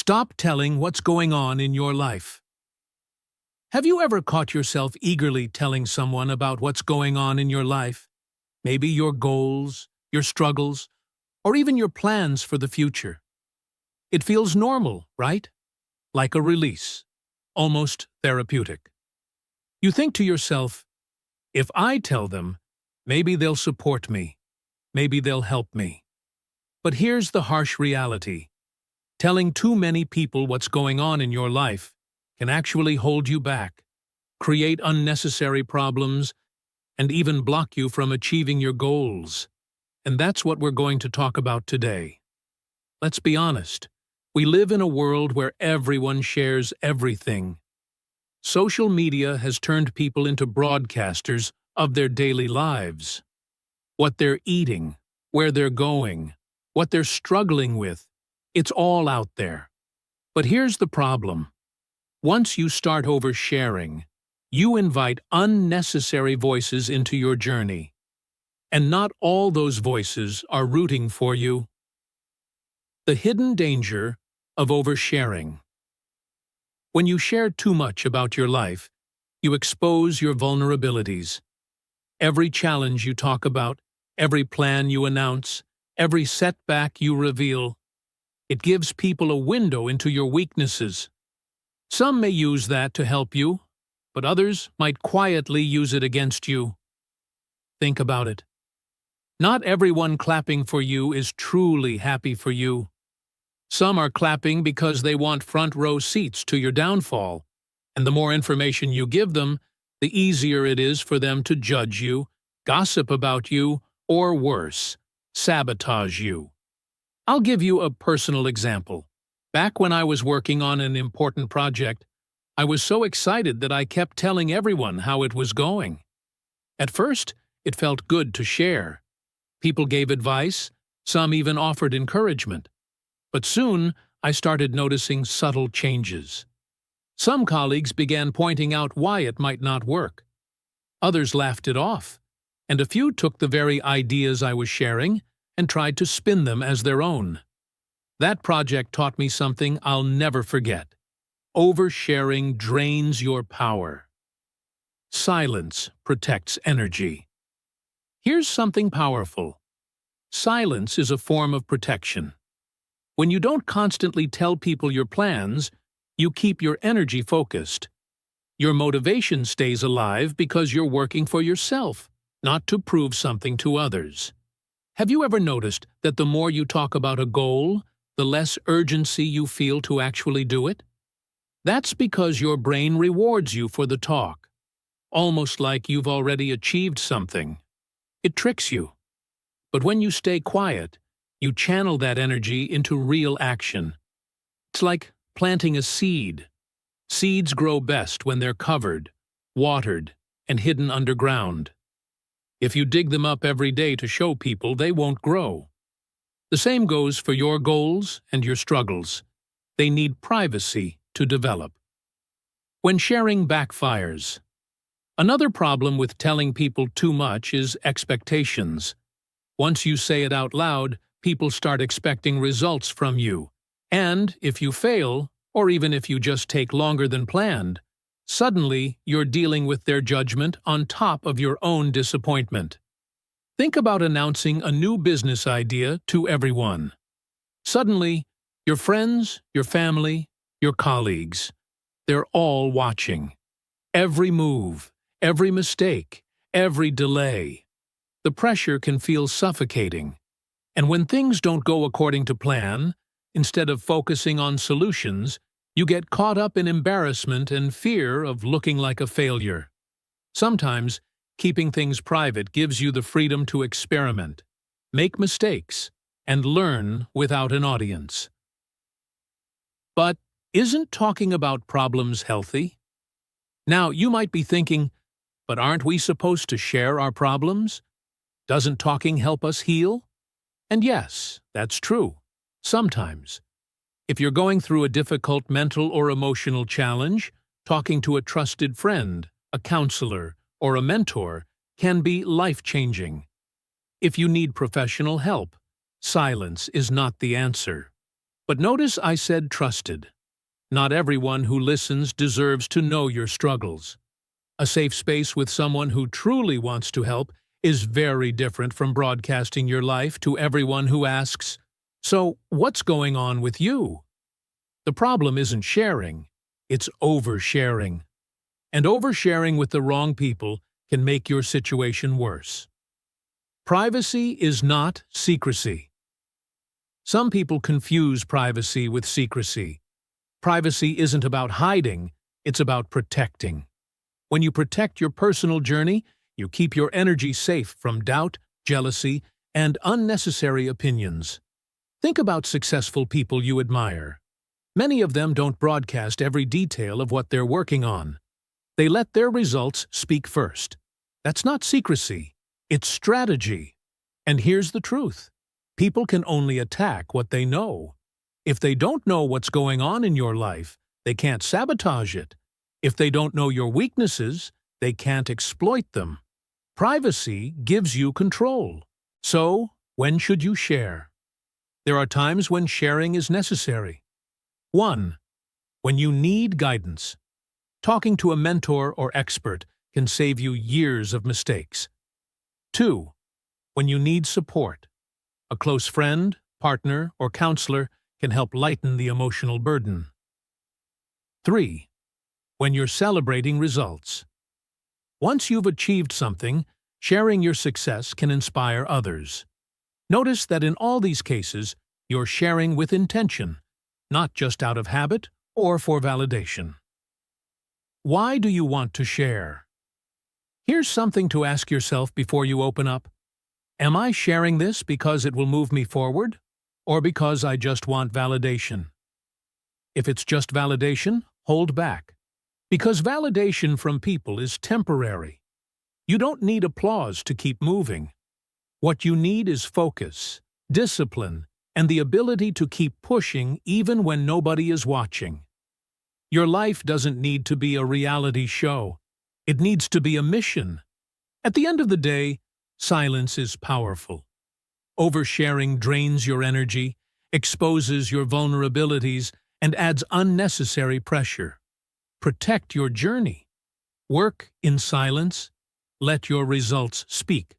Stop telling what's going on in your life. Have you ever caught yourself eagerly telling someone about what's going on in your life? Maybe your goals, your struggles, or even your plans for the future. It feels normal, right? Like a release, almost therapeutic. You think to yourself, if I tell them, maybe they'll support me, maybe they'll help me. But here's the harsh reality. Telling too many people what's going on in your life can actually hold you back, create unnecessary problems, and even block you from achieving your goals. And that's what we're going to talk about today. Let's be honest. We live in a world where everyone shares everything. Social media has turned people into broadcasters of their daily lives. What they're eating, where they're going, what they're struggling with, it's all out there. But here's the problem. Once you start oversharing, you invite unnecessary voices into your journey. And not all those voices are rooting for you. The hidden danger of oversharing. When you share too much about your life, you expose your vulnerabilities. Every challenge you talk about, every plan you announce, every setback you reveal, it gives people a window into your weaknesses. Some may use that to help you, but others might quietly use it against you. Think about it. Not everyone clapping for you is truly happy for you. Some are clapping because they want front-row seats to your downfall, and the more information you give them, the easier it is for them to judge you, gossip about you, or worse, sabotage you. I'll give you a personal example. Back when I was working on an important project, I was so excited that I kept telling everyone how it was going. At first, it felt good to share. People gave advice, some even offered encouragement. But soon, I started noticing subtle changes. Some colleagues began pointing out why it might not work. Others laughed it off, and a few took the very ideas I was sharing and tried to spin them as their own. That project taught me something I'll never forget. Oversharing drains your power. Silence protects energy. Here's something powerful. Silence is a form of protection. When you don't constantly tell people your plans, you keep your energy focused. Your motivation stays alive because you're working for yourself, not to prove something to others. Have you ever noticed that the more you talk about a goal, the less urgency you feel to actually do it? That's because your brain rewards you for the talk, almost like you've already achieved something. It tricks you. But when you stay quiet, you channel that energy into real action. It's like planting a seed. Seeds grow best when they're covered, watered, and hidden underground. If you dig them up every day to show people, they won't grow. The same goes for your goals and your struggles. They need privacy to develop. When sharing backfires. Another problem with telling people too much is expectations. Once you say it out loud, people start expecting results from you. And if you fail, or even if you just take longer than planned, suddenly you're dealing with their judgment on top of your own disappointment. Think about announcing a new business idea to everyone. Suddenly, your friends, your family, your colleagues, they're all watching. Every move, every mistake, every delay. The pressure can feel suffocating. And when things don't go according to plan, instead of focusing on solutions, you get caught up in embarrassment and fear of looking like a failure. Sometimes, keeping things private gives you the freedom to experiment, make mistakes, and learn without an audience. But isn't talking about problems healthy? Now, you might be thinking, but aren't we supposed to share our problems? Doesn't talking help us heal? And yes, that's true. Sometimes. If you're going through a difficult mental or emotional challenge, talking to a trusted friend, a counselor, or a mentor can be life-changing. If you need professional help, silence is not the answer. But notice I said trusted. Not everyone who listens deserves to know your struggles. A safe space with someone who truly wants to help is very different from broadcasting your life to everyone who asks, "So, what's going on with you?" The problem isn't sharing, it's oversharing. And oversharing with the wrong people can make your situation worse. Privacy is not secrecy. Some people confuse privacy with secrecy. Privacy isn't about hiding, it's about protecting. When you protect your personal journey, you keep your energy safe from doubt, jealousy, and unnecessary opinions. Think about successful people you admire. Many of them don't broadcast every detail of what they're working on. They let their results speak first. That's not secrecy, it's strategy. And here's the truth. People can only attack what they know. If they don't know what's going on in your life, they can't sabotage it. If they don't know your weaknesses, they can't exploit them. Privacy gives you control. So, when should you share? There are times when sharing is necessary. 1. When you need guidance. Talking to a mentor or expert can save you years of mistakes. 2. When you need support. A close friend, partner, or counselor can help lighten the emotional burden. 3. When you're celebrating results. Once you've achieved something, sharing your success can inspire others. Notice that in all these cases, you're sharing with intention, not just out of habit or for validation. Why do you want to share? Here's something to ask yourself before you open up. Am I sharing this because it will move me forward, or because I just want validation? If it's just validation, hold back. Because validation from people is temporary. You don't need applause to keep moving. What you need is focus, discipline, and the ability to keep pushing even when nobody is watching. Your life doesn't need to be a reality show. It needs to be a mission. At the end of the day, silence is powerful. Oversharing drains your energy, exposes your vulnerabilities, and adds unnecessary pressure. Protect your journey. Work in silence. Let your results speak.